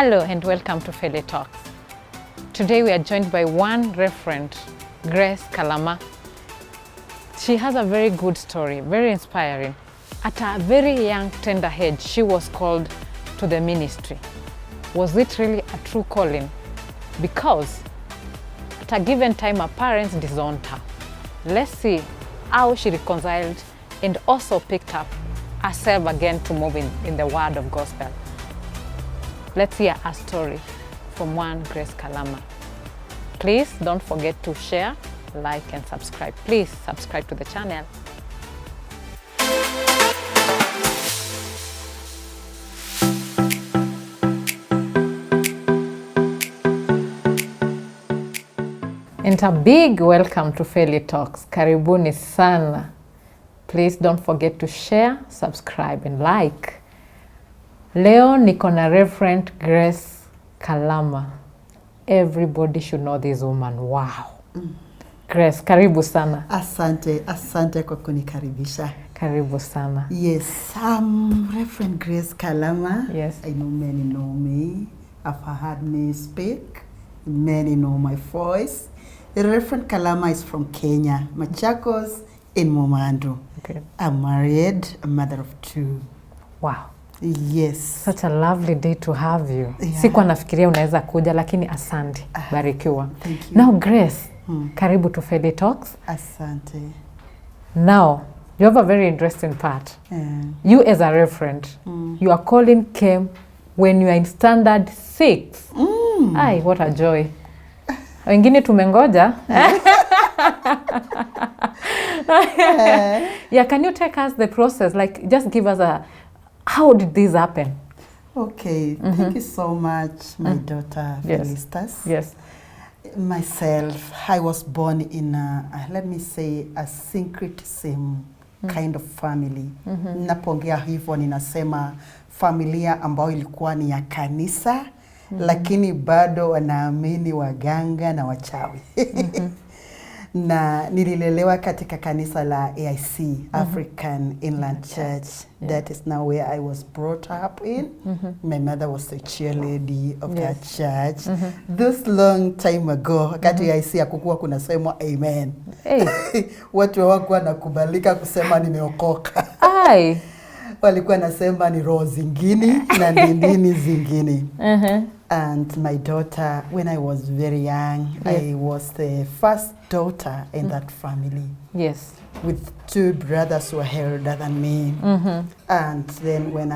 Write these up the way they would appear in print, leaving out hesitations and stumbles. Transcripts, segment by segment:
Hello and welcome to Feli Talks. Today we are joined by one Reverend Grace Kalama. She has a very good story, very inspiring. At a very young, tender age, she was called to the ministry. Was it really a true calling? Because at a given time, her parents disowned her. Let's see how she reconciled and also picked up herself again to move in the word of gospel. Let's hear a story from one Grace Kalama. Please don't forget to share, like, and subscribe. Please subscribe to the channel. And a big welcome to Feli Talks. Karibuni sana. Please don't forget to share, subscribe, and like. Leo niko na Reverend Grace Kalama. Everybody should know this woman. Wow. Grace, karibu sana. Asante kwa kunikaribisha. Karibu sana. Yes, Reverend Grace Kalama. Yes. I know many know me. I've heard me speak. Many know my voice. The Reverend Kalama is from Kenya, Machakos in Momando. Okay. I'm married, a mother of 2. Wow. Yes. Such a lovely day to have you. Yeah. Sikuwa nafikiria unaweza kuja lakini asante. Barikiwa. Thank you. Now Grace, karibu to Feli Talks. Asante. Now, you have a very interesting part. You as a reverend, your calling came when you are in standard 6. Ay, what a joy. Wengine tumengoja. Yeah, can you take us the process? Like, just give us how did this happen? Okay, thank you so much, my daughter, Felicitas. Yes. Myself, I was born in let me say, a syncretism kind of family. Napongea hivyo ninasema familia ambayo ilikuwa ni ya kanisa, lakini bado wanaamini waganga na wachawi. Na nililelewa katika kanisa la AIC, African Inland Church. That is now where I was brought up in. My mother was the cheerleader of that church. This long time ago, wakati AIC hakukuwa kunasemwa amen. Hey. Watu hawakuwa nakubalika kusema nimeokoka. Ai. Walikuwa nasema ni roho zingine na ndini zingine. And my daughter, when I was very young, I was the first daughter in that family. Yes. With 2 brothers who were older than me. And then when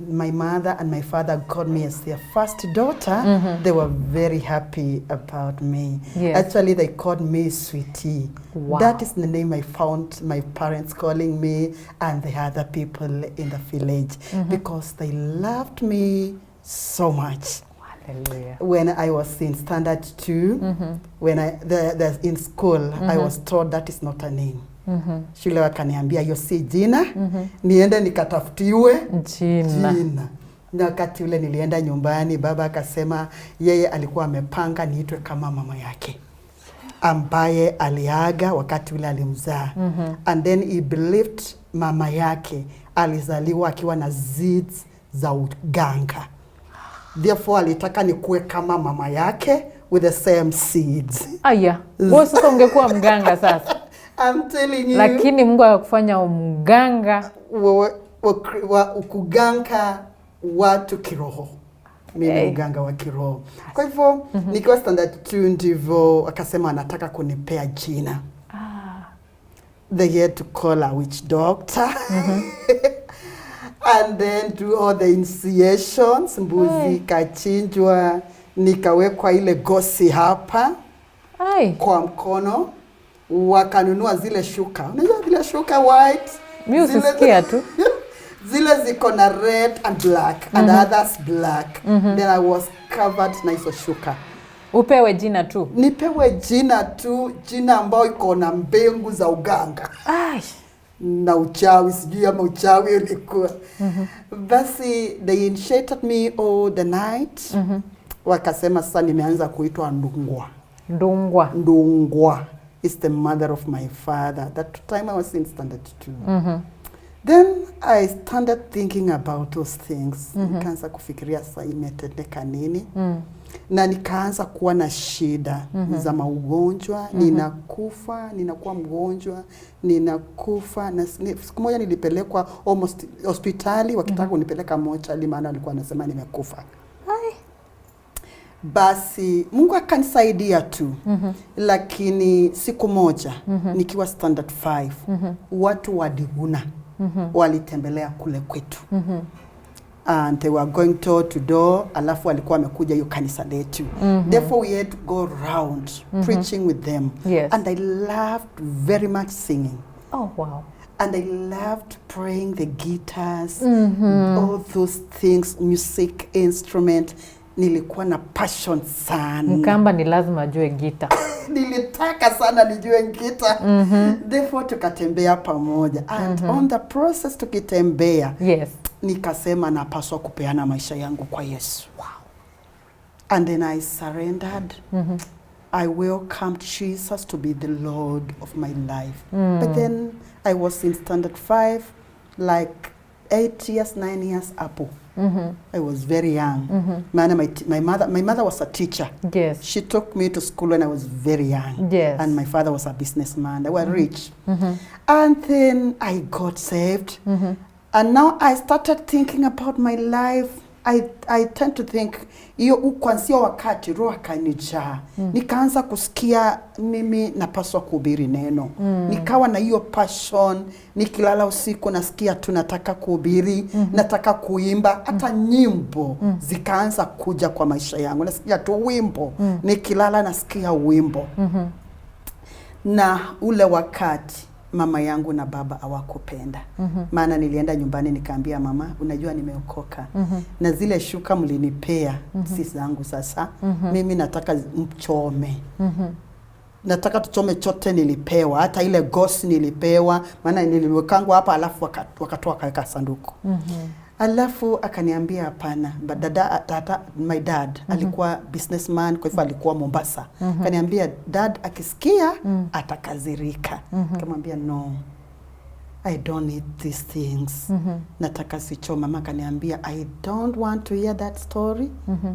my mother and my father got me as their first daughter, they were very happy about me. Yes. Actually, they called me Sweetie. Wow. That is the name I found my parents calling me and the other people in the village because they loved me so much. Hallelujah. When I was in standard 2, when in school, I was told that is not a name. Shule wakaniambia hiyo si jina, niende nikatafutiwe jina. Na wakati ule nilienda nyumbani, baba akasema yeye alikuwa amepanga niitwe kama mama yake, ambaye aliaga wakati ule alimzaa. And then he believed mama yake alizaliwa akiwa na seeds za uganga. Therefore, alitaka nikuwe kama mama yake with the same seeds. Aya, wewe sasa ungekuwa mganga sasa. I'm telling you. Lakini Mungu akakufanya mganga. Ukuganga watu kiroho. Mimi mganga wa kiroho. Kwa hivyo, nikiwa standard 2 ndivyo akasema anataka kunipea jina. They had to call a witch doctor. And then do all the initiations, mbuzi kachinjwa, nikawekwa ile gosi hapa kwa mkono, wakanunua zile shuka. Unajua zile shuka white? Mimi usikia tu. Zile ziko na red and black and others black. Then I was covered na hizo shuka. Upewe jina tu? Nipewe jina tu, jina ambao iko na mbengu za uganga. Ai. Na uchawi, sijui ama uchawi ulikuwa. Basi, they initiated me all the night. Wakasema sasa nimeanza kuitwa Ndungwa. Ndungwa is the mother of my father. That time I was in standard 2. Then I started thinking about those things. Nikaanza kufikiria sasa imetendeka nini. Na nikaanza kuwa na shida za maugonjwa, ninakufa, ninakuwa mgonjwa, ninakufa. Na siku moja nilipelekwa almost hospitali, wakitaka kunipeleka mochari maana walikuwa wanasema nimekufa. Basi Mungu akanisaidia tu. Lakini siku moja nikiwa standard 5 watu wa Diguna walitembelea kule kwetu. And they were going door to door, alafu walikuwa wamekuja hiyo kanisa letu. Therefore we had to go around preaching with them. Yes. And I loved very much singing. Oh, wow. And I loved playing the guitars, all those things, music, instrument. Nilikuwa na passion sana. Mkamba ni lazima ajue gita. Nilitaka sana nijue gita. Therefore tukatembea pamoja. And on the process tukitembea. Yes. Nikasema napaswa kupeana maisha yangu kwa Yesu. Wow. And then I surrendered. I welcomed Jesus to be the Lord of my life. But then I was in standard 5, like 8 years, 9 years ago. I was very young. My mother was a teacher. Yes. She took me to school when I was very young. Yes. And my father was a businessman. They were rich. And then I got saved. And now I started thinking about my life. I tend to think, hiyo kuanzia wakati roho akanijaa. Nikaanza kusikia mimi napaswa kuhubiri neno. Nikawa na hiyo passion, nikilala usiku nasikia tu nataka kuhubiri, nataka kuimba, hata nyimbo zikaanza kuja kwa maisha yangu. Nasikia tu wimbo, nikilala nasikia wimbo. Na ule wakati mama yangu na baba hawakupenda. Maana nilienda nyumbani nikaambia mama, unajua nimeokoka. Na zile shuka mlinipea si zangu sasa. Mimi nataka mchome. Nataka tuchome chote nilipewa, hata ile gosi nilipewa, maana niliwekangwa hapa alafu wakatoa kaweka sanduku. Alafu akaniambia hapana. My dad alikuwa businessman, kwa hivyo alikuwa Mombasa. Akaniambia dad akisikia atakazirika. Akamwambia no, I don't need these things. Nataka sicho. Mama akaniambia I don't want to hear that story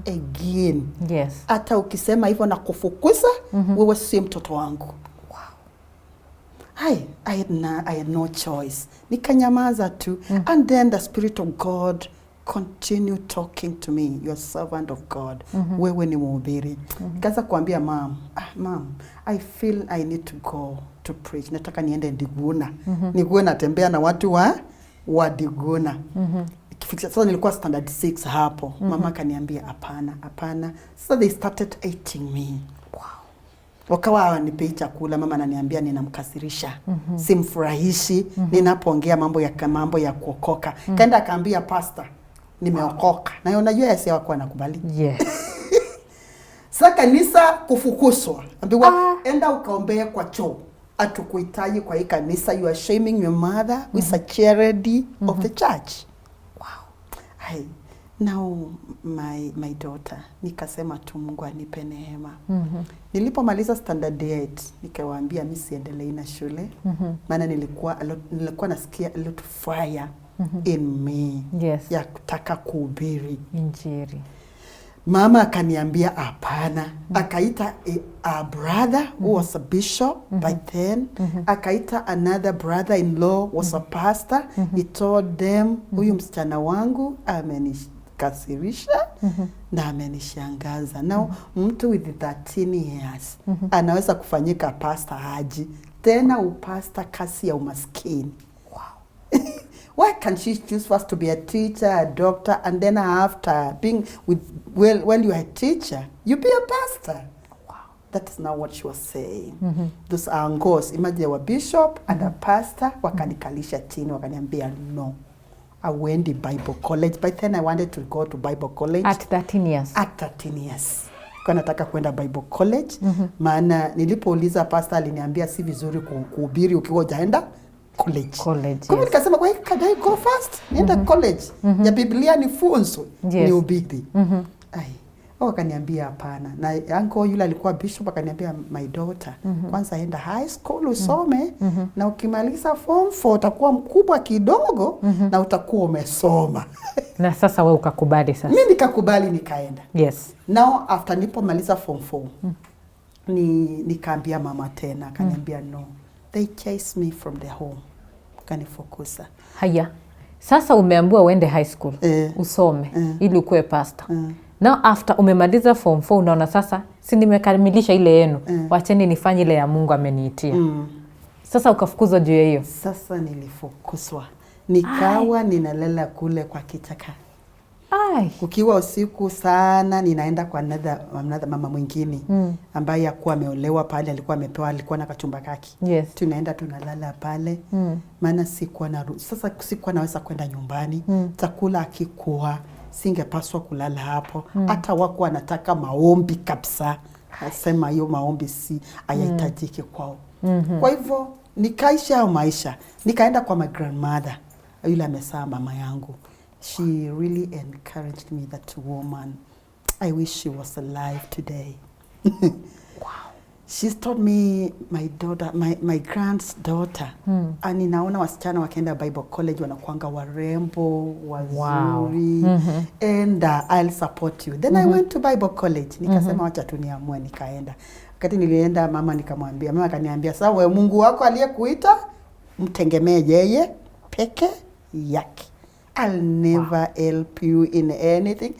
again. Yes. Hata ukisema hivyo na kufukuza, wewe si mtoto wangu. I had no choice. Nikanyamaza tu. And then the Spirit of God continued talking to me. You're a servant of God. Wewe ni mhubiri. Nikaanza kuambia mom, I feel I need to go to preach. Nataka niende Diguna. Nikuwe natembea na watu wa Diguna. Sasa nilikuwa standard 6 hapo. Mama kaniambia hapana. So they started hating me. Wakawa wanipei chakula, mama ananiambia ninamkasirisha. Simfurahishi, ninapoongea mambo ya kuokoka. Kaenda akaambia pastor, nimeokoka. Na unajua yasi wako wanakubali. Yes. Sasa kanisa kufukuzwa. Ambiwa enda ukaombea kwa choo. Hatukuhitaji kwa hii kanisa, you are shaming your mother with a charity of the church. Wow. Now my daughter, nikasema tu Mungu anipe neema. Nilipomaliza standard 8, nikawaambia mimi siendelee na shule. Maana nilikuwa nasikia a lot of fire in me. Yes. Ya kutaka kuhubiri Injili. Mama akaniambia hapana. Akaita a brother who was a bishop by then. Akaita another brother-in-law was a pastor. He told them, huyu msichana wangu amenikasirisha na amenishangaza. Now mtu with 13 years anaweza kufanyika pastor haji. Tena upasta kasi ya umaskini. Wow. Why can't she choose first to be a teacher, a doctor, and then after being when you are a teacher, you be a pastor? Wow. That is not what she was saying. Those are angos. Imagine a bishop and a pastor, wakanikalisha chini, wakaniambia no. I went to Bible college. By then I wanted to go to Bible college. At 13 years? At 13 years. Kwa nataka kwenda Bible college. Maana nilipouliza pastor aliniambia si vizuri kuhubiri ukiwa hujaenda college. Kwa hiyo nikasema kwa hiyo can I go first? Nenda college. Ya Biblia ni funzo. Ni ubiri. Wakaniambia hapana. Na uncle yule alikuwa bishop akaniambia, my daughter, kwanza enda high school usome, na ukimaliza form 4 utakuwa mkubwa kidogo, na utakuwa umesoma. Na sasa wewe ukakubali sasa? Mimi nikakubali nikaenda. Yes. Now after nilipomaliza form 4, nikaambia mama tena, akaniambia no. They chased me from the home. Kanifukuza. Haya. Sasa umeambiwa uende high school, usome, ili ukuwe pastor. Now after umemaliza form 4 unaona sasa si nimekamilisha ile yenu, wacheni nifanye ile ya Mungu ameniitia. Sasa ukafukuzwa juu ya hiyo? Sasa nilifukuzwa. Nikawa ninalala kule kwa kichaka. Kukiwa usiku sana ninaenda kwa another mama mwingine ambaye hakuwa ameolewa pale, alikuwa na kachumba kaki. Yes. Tunaenda tunalala pale. Maana sasa sikuwa naweza kwenda nyumbani. Chakula akikuwa singepaswa kulala hapo. Hata wako wanataka maombi kabisa. Nasema hiyo maombi si hayahitajiki kwao. Kwa hivyo nikaisha hayo maisha. Nikaenda kwa my grandmother. Yule amesaa mama yangu. She really encouraged me, that woman. I wish she was alive today. Wow. She's told me, my daughter, my granddaughter, and ninaona wasichana wakienda Bible college wanakuanga warembo, wazuri, and I'll support you. Then I went to Bible college. Nikasema wacha tu niamue, nikaenda. Wakati nilienda mama nikamwambia, mama akaniambia, sawa wewe Mungu wako aliyekuita mtegemee yeye peke yake. I'll never help you in anything.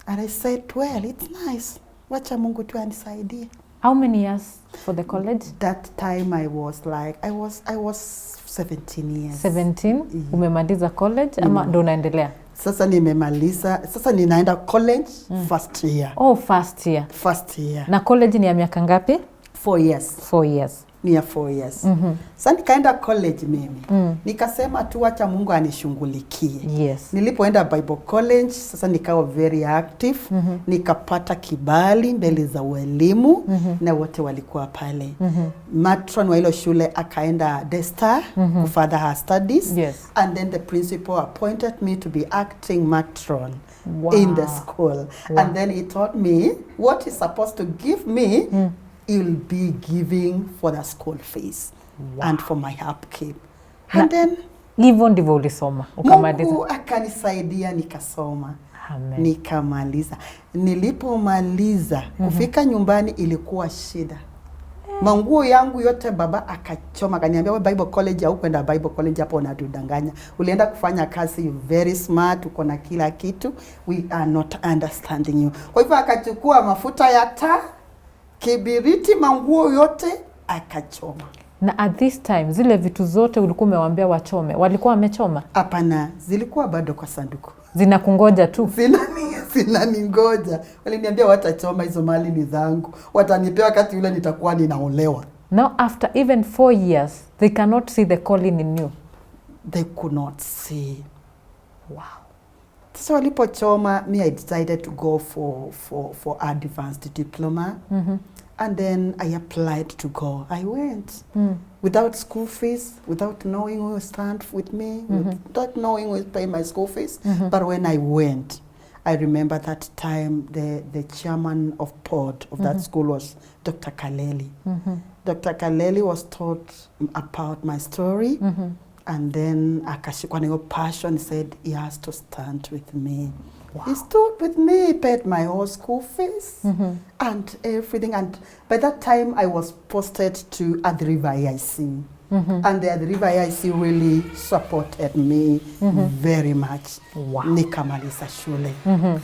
And I said, well, it's nice. Wacha Mungu tu anisaidie. How many years for the college? That time I was 17 years. 17? Umemaliza college ama ndo unaendelea? Sasa nimemaliza. Sasa ninaenda college first year. Oh, first year. First year. Na college ni ya miaka ngapi? 4 years. 4 years. Ni ya 4 years. Sasa nikaenda college mimi. Nikasema tu acha Mungu anishughulikie. Yes. Nilipoenda Bible college, sasa nikawa very active. Nikapata kibali mbele za walimu na wote walikuwa pale. Matron wa hilo shule akaenda Destar to further her studies. Yes. And then the principal appointed me to be acting matron in the school. And then he told me what he's supposed to give me, he'll be giving for the school fees and for my upkeep. And then hivyo ndivyo ulisoma ukamaliza? Mungu akanisaidia nikasoma. Amen. Nikamaliza. Nilipomaliza kufika nyumbani ilikuwa shida. Manguo yangu yote baba akachoma, akaniambia wewe Bible college au kwenda Bible college hapo unatudanganya. Ulienda kufanya kazi, very smart, uko na kila kitu. We are not understanding you. Kwa hivyo akachukua mafuta ya taa, kibiriti, manguo yote akachoma. Na at this time zile vitu zote ulikuwa umewaambia wachome, walikuwa wamechoma? Hapana, zilikuwa bado kwa sanduku. Zinakungoja tu. Zinaningoja. Waliniambia watachoma hizo mali ni zangu. Watanipea wakati yule nitakuwa ninaolewa. Now after even 4 years, they cannot see the calling in you. They could not see. Wow. So walipochoma, I decided to go for advanced diploma. And then I applied to go. I went without school fees, without knowing who would stand with me, without knowing who would pay my school fees. But when I went, I remember that time the chairman of board of that school was Dr. Kaleli. Dr. Kaleli was taught about my story. And then akashikwa na hiyo passion, said he has to stand with me. Wow. He stood with me, paid my whole school fees and everything. And by that time, I was posted to at the River IC. And the River IC really supported me very much. Wow. Nikamaliza shule.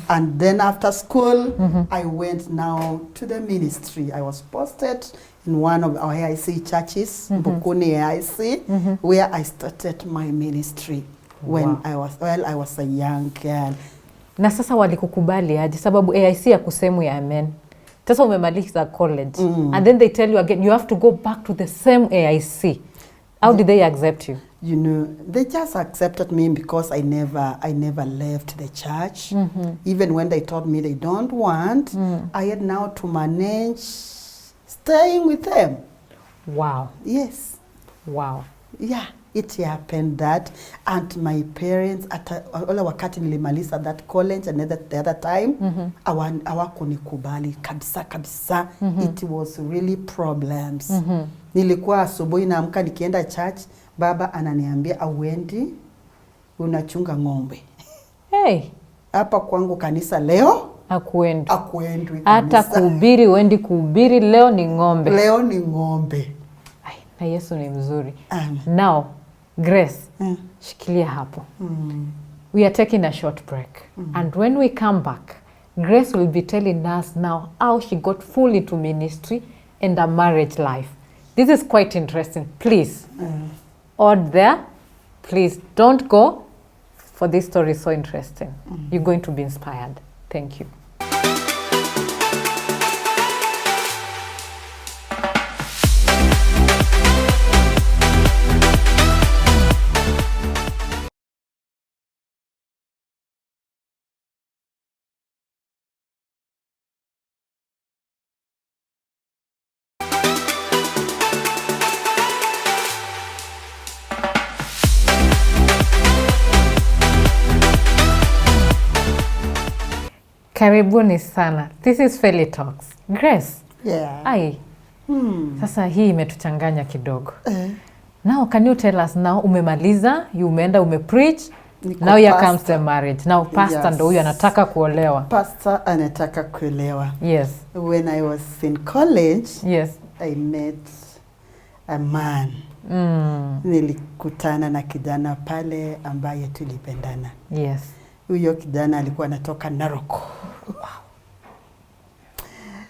And then after school, I went now to the ministry. I was posted in one of our AIC churches, Bukuni AIC, where I started my ministry when I was a young girl. Na sasa walikukubali aje? Sababu AIC ya kusemu ya amen. Sasa umemaliza college. And then they tell you again, you have to go back to the same AIC. How did they accept you? You know, they just accepted me because I never left the church. Even when they told me they don't want, I had now to manage staying with them. Wow. Yes. Wow. Yeah. it happened that, and my parents wala wakati nilimaliza that college and the other time hawakunikubali kabisa. It was really problems. Nilikuwa asubuhi naamka nikienda church, baba ananiambia auendi unachunga ng'ombe. Hey, hapa kwangu kanisa leo akuendwi hata kuhubiri uendi kuhubiri, leo ni ng'ombe. Ay, na Yesu ni mzuri. Now Grace, shikilia hapo. We are taking a short break, and when we come back, Grace will be telling us now how she got full into ministry and a marriage life. This is quite interesting. Please, out there, please don't go, for this story is so interesting. You're going to be inspired. Thank you. Karibuni sana. This is Feli Talks. Grace. Yeah. Ai. Sasa hii imetuchanganya kidogo. Now can you tell us now, umemaliza, umeenda umepreach, now here comes the marriage. Now pastor ndo huyu anataka kuolewa. Pastor anataka kuolewa. Yes. When I was in college, yes, I met a man. Nilikutana na kijana pale ambaye tulipendana. Yes. Huyo kijana alikuwa anatoka Narok. Wow.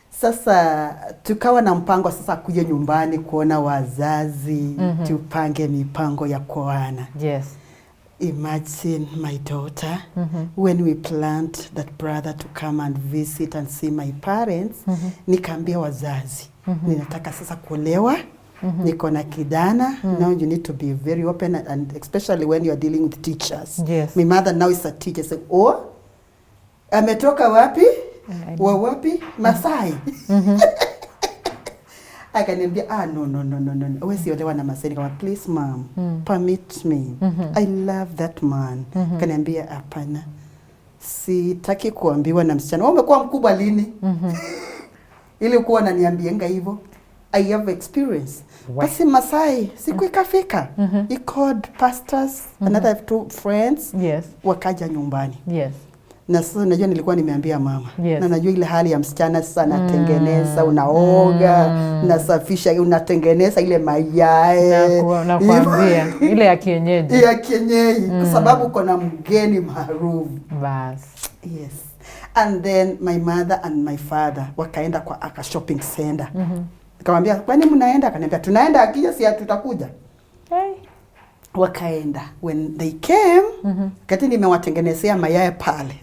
Sasa tukawa na mpango sasa kuja nyumbani kuona wazazi, tupange mipango ya kuoana. Yes. Imagine my daughter, when we planned that brother to come and visit and see my parents, nikaambia wazazi, ninataka sasa kuolewa. Niko na kijana. Now you need to be very open, and especially when you are dealing with teachers. Yes. My mother now is a teacher. So, ametoka wapi? Wapi? Masai. Akaniambia, no. Always yolewa na Masai. Please mom, permit me. I love that man. Akaniambia, hapana. Sitaki kuambiwa na msichana. Umekuwa mkubwa lini? Ili kuwa naniambienga hivyo. I have experience. Basi Masai, siku ikafika. He called pastors, another 2 friends. Yes. Wakaja nyumbani. Yes. Na sasa najua nilikuwa nimeambia mama. Yes. Na najua ile hali ya msichana sasa natengeneza, unaoga, nasafisha, unatengeneza ile mayai. Na kuambia ile ya kienyeji. Ya kienyeji, kwa sababu kuna mgeni maarufu. Bas. Yes. And then my mother and my father wakaenda kwa aka shopping center. Nikamwambia, kwani mnaenda? Akaniambia, tunaenda, akija si tutakuja. Hey. Wakaenda. When they came, kati nimewatengenezea mayai pale.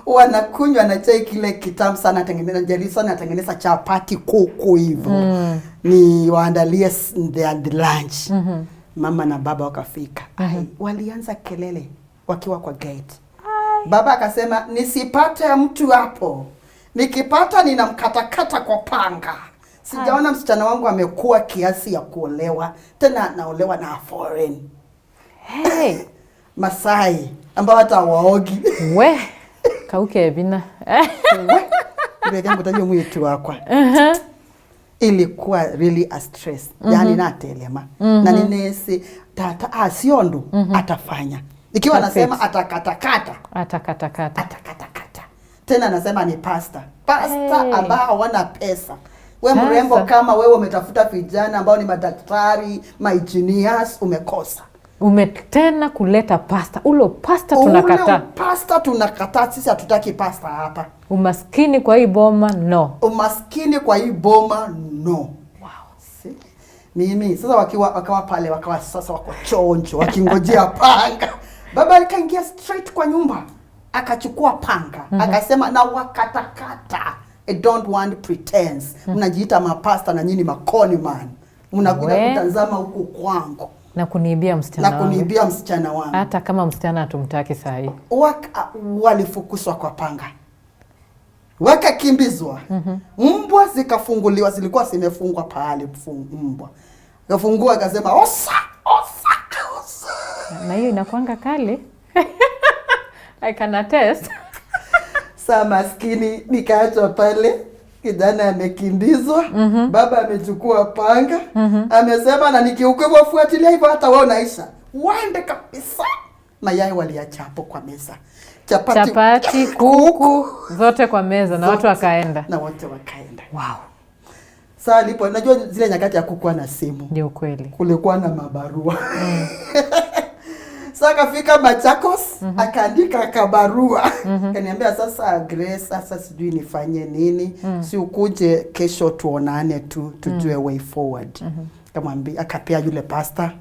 Wanakunywa na chai kile kitamu sana, tengeneza jelisa na tengeneza chapati kuku hivyo. Ni waandalie the lunch. Mama na baba wakafika. Walianza kelele wakiwa kwa gate. Baba akasema, nisipate mtu hapo. Nikipata ninamkatakata kwa panga. Sijaona msichana wangu amekuwa kiasi ya kuolewa. Tena naolewa na foreign. Hey. Masai ambao hata waogi. We. Kauke vina. Wewe gangu tajua mwitu wakwa. Ilikuwa really a stress. Yani natelema. Na ninesi tata siondu atafanya. Ikiwa nasema atakatakata. Tena nasema ni pasta ambao wana pesa. We mrembo kama wewe umetafuta vijana ambao ni madaktari, engineers, umekosa. Umetena kuleta pasta. Ulo pasta tunakataa. Pasta tunakataa, sisi hatutaki pasta hapa. Umaskini kwa hii boma, no. Umaskini kwa hii boma, no. Wow. See? Mimi sasa wakawa pale, wakawa sasa wako chonjo, wakingojea panga. Baba alikaingia straight kwa nyumba. Akachukua panga. Akasema, na wakatakata. I don't want pretense. Mnajiita mapasta na nyinyi makoni man. Mnakuja kutazama huku kwangu. Na kuniibia msichana wangu. Hata kama msichana hatumtaki saa hii. Walifukuswa kwa panga. Wakakimbizwa. Mbwa zikafunguliwa, zilikuwa zimefungwa pale mbwa. Kafungua akasema, osa. Na hiyo inakuanga kali. I can attest. Saa maskini nikaachwa pale, kijana amekimbizwa, baba amechukua panga, amesema na nikiukiwa fuatilia hivyo hata wao naisha. Waende kabisa. Mayai waliacha hapo kwa meza. Chapati, kuku, zote kwa meza na watu wakaenda. Na wote wakaenda. Wow. Saa alipo, najua zile nyakati ya kukuwa na simu. Ndio kweli. Kulikuwa na mabarua. Sasa akafika Machakos, akaandika kabarua. Kaniambia sasa Grace, sasa sijui nifanye nini. Si ukuje kesho tuonane tu, tujue way forward. Kamwambia akapea yule pastor.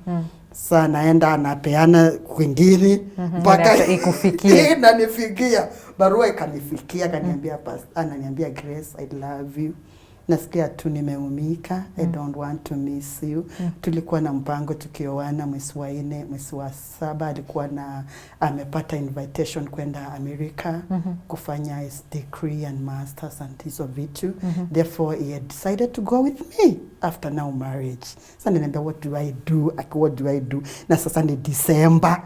Sasa naenda anapeana kwingine mpaka ikufikie. Na nifikia. Barua ikanifikia, kaniambia pastor, ananiambia Grace, I love you. Nasikia tu nimeumika. I don't want to miss you. Tulikuwa na mpango tukioana mwezi wa 4, mwezi wa 7 alikuwa na amepata invitation kwenda America kufanya his degree and masters and hizo vitu. Therefore he had decided to go with me after now marriage. Sasa ninaambia what do I do? What do I do? Na sasa ni December.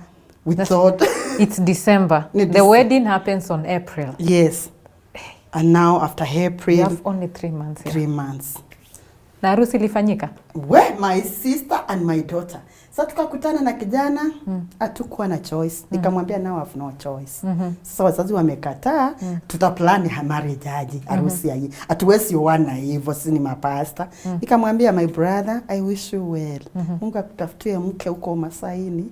We thought it's December. The wedding happens on April. Yes. And now after April, you have only 3 months. 3 months. Na harusi ilifanyika? Well, my sister and my daughter. Sasa tukakutana na kijana, hatukuwa na choice. Nikamwambia now I have no choice. Sasa wazazi wamekataa, tutaplan marriage aje, harusi aje. Hatuwezi oana hivyo, sisi ni mapasta. Nikamwambia my brother, I wish you well. Mungu akutafutie mke huko Masaini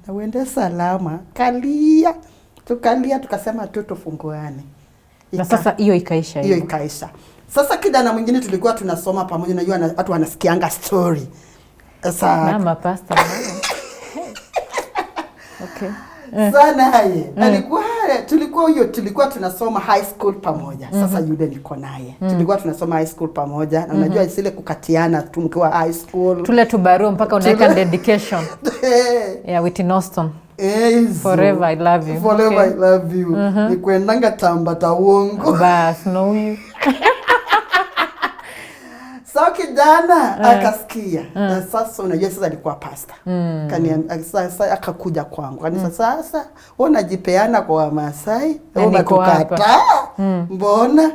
na uende salama. Kalia. Tukalia tukasema tu tufunguane. Na sasa hiyo ikaisha. Hiyo ikaisha. Sasa kijana mwingine tulikuwa tunasoma pamoja, najua watu wanasikianga story. Sasa mama pastor. Okay. Sana haye. Tulikuwa tunasoma high school pamoja. Sasa yule niko naye. Tulikuwa tunasoma high school pamoja. Na unajua zile kukatiana tu mkiwa high school. Tule tubarua mpaka unaweka dedication. Yeah, Whitney Houston. Forever I love you. Forever I love you. Ni kuendanga Tambata uongo. Bas, no you. Sasa kijana akasikia. Na sasa unajua sasa alikuwa pastor. Kaniambia sasa akakuja kwangu. Kanisa sasa unajipeana kwa Wamasai, unatukataa. Mbona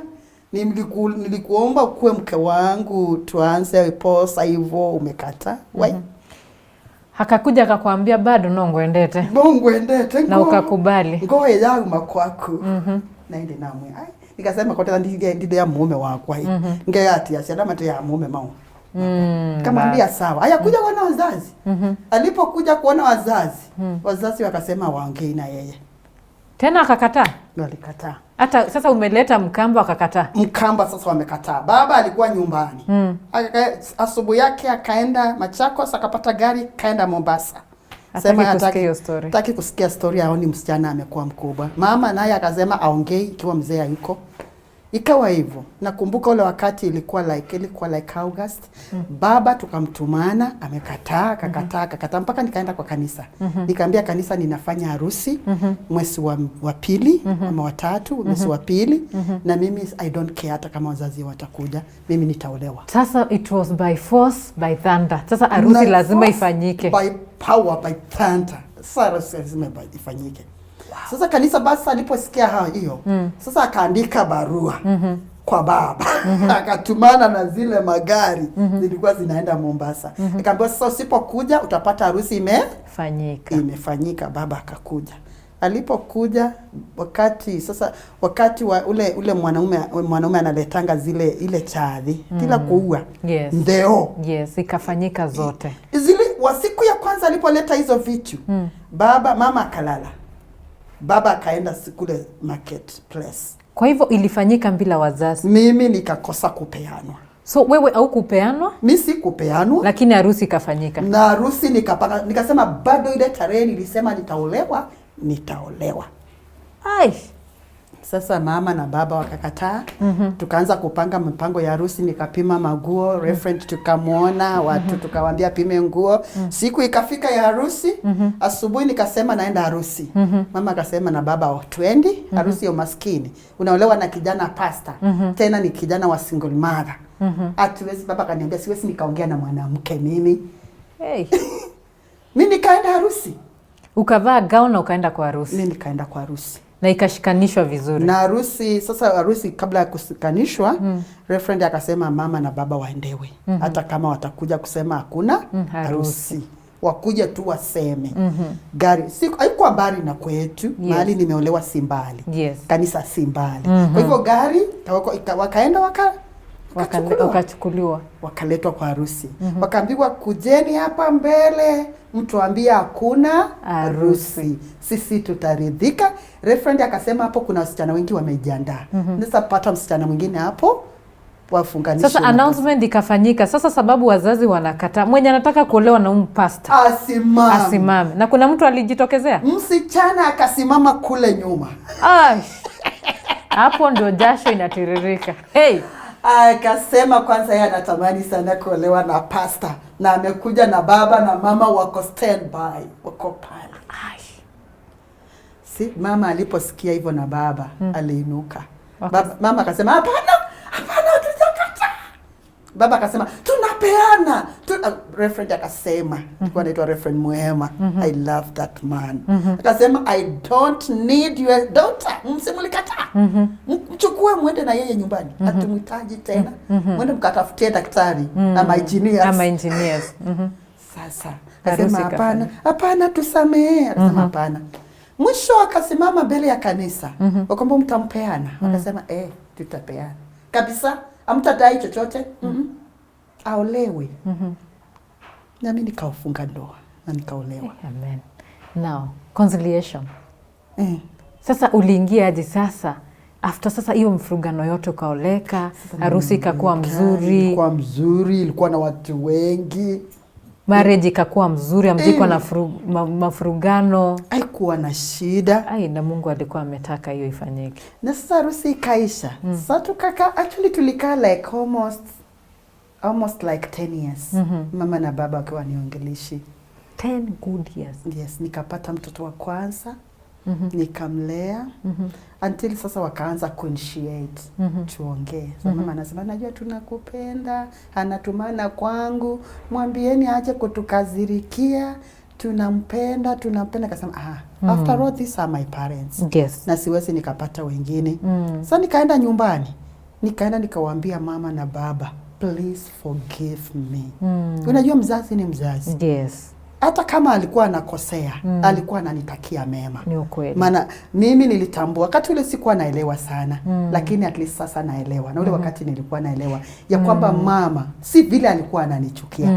nilikuomba kuwe mke wangu tuanze posa hivyo umekata? Why? Hakakuja akakwambia bado nongwendete. Nongwendete. Na ukakubali. Ngoe yangu makwako. Naende namwe. Nikasema kwa tena ndide ya mume wako hii. Ngeyati asiada mate ya mume mao. Kamwambia sawa. Haya kuja kuona wazazi. Alipokuja kuona wazazi, wazazi wakasema waongee na yeye. Tena akakataa? Walikataa. Hata sasa umeleta Mkamba akakataa. Mkamba sasa wamekataa. Baba alikuwa nyumbani. Asubuhi yake akaenda Machakos, akapata gari kaenda Mombasa. Sema hataki kusikia story aoni msichana amekuwa mkubwa. Mama naye akasema aongei ikiwa mzee yuko. Ikawa hivyo. Nakumbuka ule wakati ilikuwa like August. Baba tukamtumana, amekataa, akakataa mpaka nikaenda kwa kanisa. Nikaambia kanisa ninafanya harusi mwezi wa pili ama wa 3, mwezi wa pili na mimi I don't care hata kama wazazi watakuja, mimi nitaolewa. Sasa it was by force, by thunder. Sasa harusi lazima ifanyike. By power, by thunder. Sasa lazima ifanyike. Sasa kanisa basi aliposikia hiyo, sasa akaandika barua kwa baba. Akatumana na zile magari zilikuwa zinaenda Mombasa. Akaambia sasa usipokuja utapata harusi imefanyika. Baba akakuja. Alipokuja wakati wa ule mwanaume analetanga ile chadhi kila kuua. Yes. Ndeo. Yes, ikafanyika zote. Siku ya kwanza alipoleta hizo vitu, mama akalala. Baba akaenda kule marketplace. Kwa hivyo ilifanyika bila wazazi. Mimi nikakosa kupeanwa. So wewe au kupeanwa? Mimi si kupeanwa. Lakini harusi ikafanyika. Na harusi nikasema bado ile tarehe nilisema nitaolewa. Ai. Sasa mama na baba wakakataa. Tukaanza kupanga mpango ya harusi, nikapima maguo, referent tukamuona, watu tukawaambia pime nguo. Siku ikafika ya harusi, asubuhi nikasema naenda harusi. Mama akasema na baba twendi, harusi ya maskini. Unaolewa na kijana pastor, tena ni kijana wa single mother. Hatuwezi, baba kaniambia siwezi nikaongea na mwanamke mimi. Hey. Mimi nikaenda harusi. Ukavaa gown na ukaenda kwa harusi? Mimi nikaenda kwa harusi. Na ikashikanishwa vizuri? Na harusi, sasa harusi kabla ya kusikanishwa, Reverend akasema mama na baba waendewe. Hata kama watakuja kusema hakuna harusi. Wakuja tu waseme. Gari, haikuwa mbali na kwetu, mahali nimeolewa si mbali. Kanisa si mbali. Kwa hivyo gari, wakaenda wakachukuliwa. Wakaletwa kwa harusi. Wakaambiwa kujeni hapa mbele, mtu ambia hakuna harusi. Sisi tutaridhika. Reverend akasema hapo kuna wasichana wengi wamejiandaa. Nisa pata msichana mwingine hapo wafunganishe. Sasa announcement ikafanyika. Sasa sababu wazazi wanakataa, mwenye anataka kuolewa na pastor asimame. Na kuna mtu alijitokezea? Msichana akasimama kule nyuma. Hapo ndio jasho inatiririka. Hey! Akasema kwanza yeye anatamani sana kuolewa na pastor, na amekuja na baba na mama wako standby, wako pale. Si mama aliposikia hivyo na baba aliinuka. Mama akasema hapana, tutakataa. Baba akasema tunapeana. Reverend akasema, alikuwa anaitwa Reverend Muhema. I love that man. Akasema I don't need your daughter. Msimulikata. Mchukue mwende na yeye nyumbani. Hatumhitaji tena. Mwende mkatafutie daktari ama engineers. Sasa akasema hapana tusamee. Akasema hapana. Mwisho akasimama mbele ya kanisa. Wakamwambia mtampeana. Akasema tutapeana. Kabisa, hamtadai chochote. Aolewe. Na mimi nikafunga ndoa na nikaolewa. Amen. Now, conciliation. Sasa uliingia aje sasa? After sasa hiyo mfurugano yote ukaoleka, harusi ikakuwa mzuri. Ilikuwa mzuri, ilikuwa na watu wengi. Marriage ikakuwa mzuri, amjikuwa na mafurugano. Haikuwa na shida. Na Mungu alikuwa ametaka hiyo ifanyike. Na sasa harusi ikaisha. Sasa tukakaa, actually tulikaa like almost like 10 years. Mama na baba wakiwa niongelishi. 10 good years. Yes, nikapata mtoto wa kwanza. Nikamlea. Until sasa wakaanza kuinitiate. Tuongee. So mama anasema najua tunakupenda, anatumana kwangu, mwambieni aje kutukazirikia, tunampenda. Akasema after all these are my parents. Na siwezi nikapata wengine. Sasa nikaenda nyumbani. Nikawaambia mama na baba, please forgive me. Unajua mzazi ni mzazi. Hata kama alikuwa anakosea, alikuwa ananitakia mema. Ni ukweli. Maana mimi nilitambua wakati ule sikuwa naelewa sana, lakini at least sasa naelewa. Na ule wakati nilikuwa naelewa ya kwamba mama si vile alikuwa ananichukia.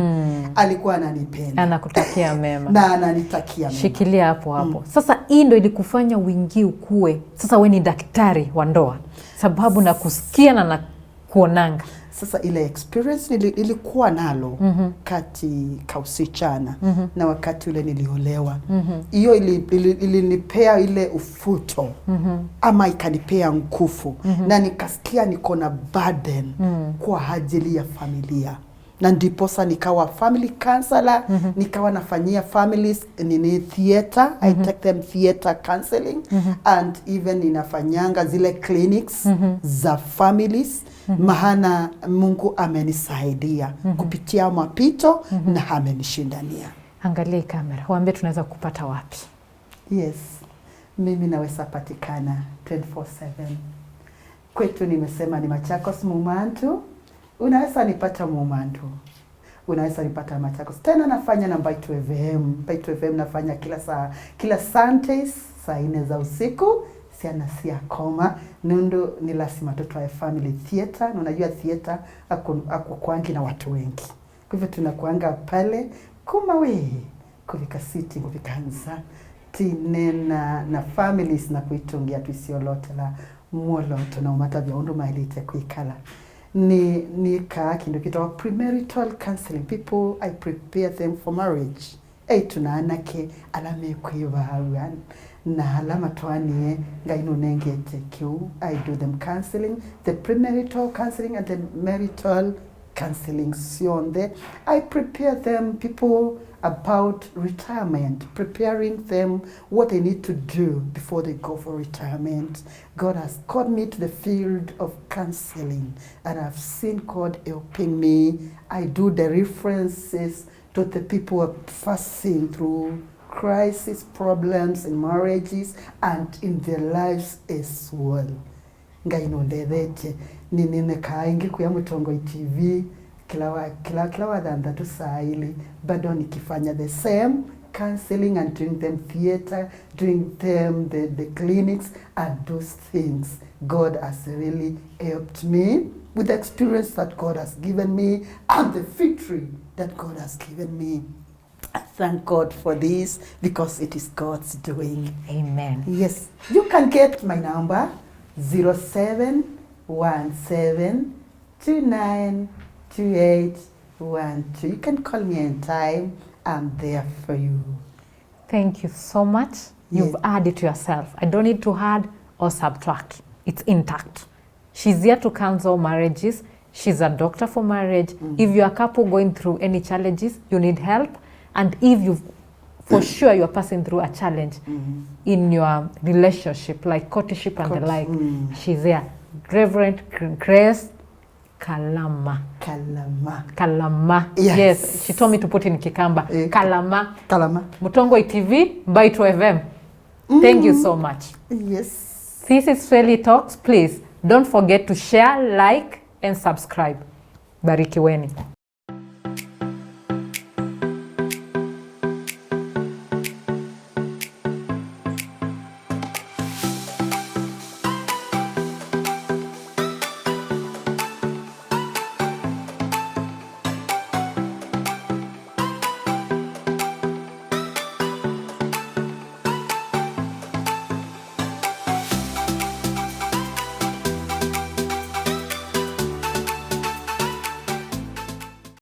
Alikuwa ananipenda. Anakutakia mema. Na ananitakia mema. Shikilia hapo. Sasa hii ndio ilikufanya uingie ukue. Sasa wewe ni daktari wa ndoa. Sababu na kusikia na kuonanga. Sasa ile experience nilikuwa nalo kati kausichana na wakati ule niliolewa. Hiyo ilinipea ile ufuto ama ikanipea nguvu na nikasikia niko na burden kwa ajili ya familia. Na ndiposa nikawa family counselor, nikawa nafanyia families nini theater, I take them theater counseling and even ninafanyanga zile clinics za families. Mahana Mungu amenisaidia kupitia mapito na amenishindania. Angalia kamera, waambie tunaweza kupata wapi? Yes, mimi naweza patikana 24/7. Kwetu nimesema ni Machakos Mumantu. Unaweza nipata Mumantu. Unaweza nipata Machakos. Tena nafanya na Baitu FM nafanya kila Sundays saa 4 za usiku. Siana koma nundo ni lazima tutoe family theater. Na unajua theater akukwangi na watu wengi. Kwa hivyo tunakuanga pale kumawe kuvika city kuvikanza tinena na families na kuitungia tuisiolote la muolo tunaumata vya undu mailite kuikala. Ni kindo kitawa premarital counseling. People, I prepare them for marriage. Tunaanake alame kuivahawan na alama tuanie ngainu nengete kiu. I do them counseling, the premarital counseling and the marital counseling. Sionde I prepare them people about retirement, preparing them what they need to do before they go for retirement. God has called me to the field of counseling and I've seen God helping me. I do the references to the people who are passing through crisis, problems in marriages and in their lives as well. Ngai nondethetie nini kaingi kuya Mutongo TV kila wadhanda tu saa ili bado nikifanya the same counseling and doing them theater, doing them the clinics and those things. God has really helped me with the experience that God has given me and the victory that God has given me. I thank God for this because it is God's doing. Amen. Yes, you can get my number 0717292812. You can call me anytime. I'm there for you. Thank you so much. You've added to yourself. I don't need to add or subtract. It's intact. She's here to counsel marriages. She's a doctor for marriage. If you're a couple going through any challenges, you need help. And if you, for sure, you're passing through a challenge in your relationship, like courtship and the like, she's there. Reverend Grace Kalama. Kalama. Yes. She told me to put in Kikamba. Kalama. Mutongo TV, Baito FM. Thank you so much. Yes. This is Swahili Talks. Please don't forget to share, like, and subscribe. Barikiweni.